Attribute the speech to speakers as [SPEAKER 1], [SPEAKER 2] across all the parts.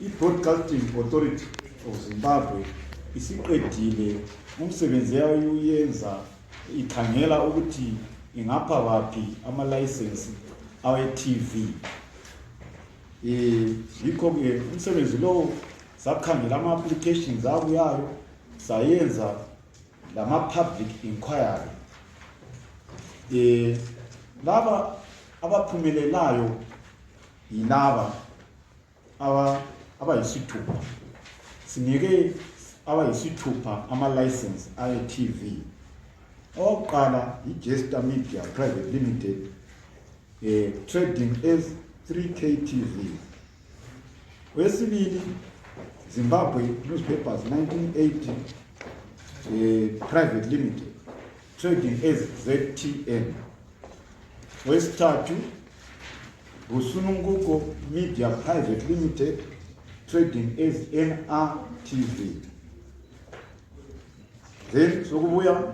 [SPEAKER 1] I-Broadcasting Authority of Zimbabwe isiqedile umsebenzi yayo uyenza ikhangela ukuthi ingapha baphi ama-license awe-TV. Yikho-ke umsebenzi lowo sakhangela ama-applications abuyayo, sayenza lama-public inquiry. Laba abaphumelelayo yilaba abayisithupha. Sinike abayisithupha ama-license awe-TV. Owokuqala i-Jester Media Private Limited, trading as 3K TV. Wesibili, Zimbabwe Newspapers 1980 Private Limited, trading as ZTN. Wesithathu, Rusununguko Media Private Limited, trading as NRTV. Then sokubuya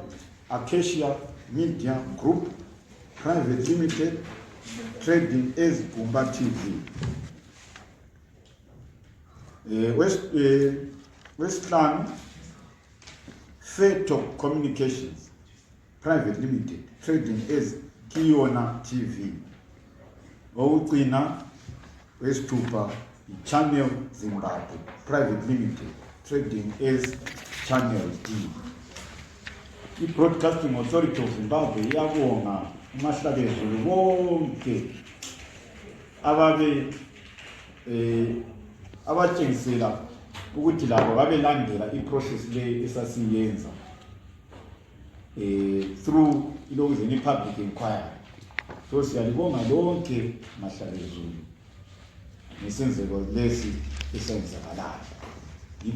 [SPEAKER 1] Acacia Media Group Private Limited, trading as Pumba TV. Westland Fairtalk Communications Private Limited, trading as Kiona TV. Owugcina wesithupha i-Channel Zimbabwe Private Limited, trading as Channel D. I-Broadcasting Authority of Zimbabwe iyabonga umahlabezulu bonke abatshengisela ukuthi labo babelandela i-process le esasiyenza through ilokuzeni public inquiry. So siyalibonga lonke mahlabezulu ngesenzeko lesi esenzakalayo.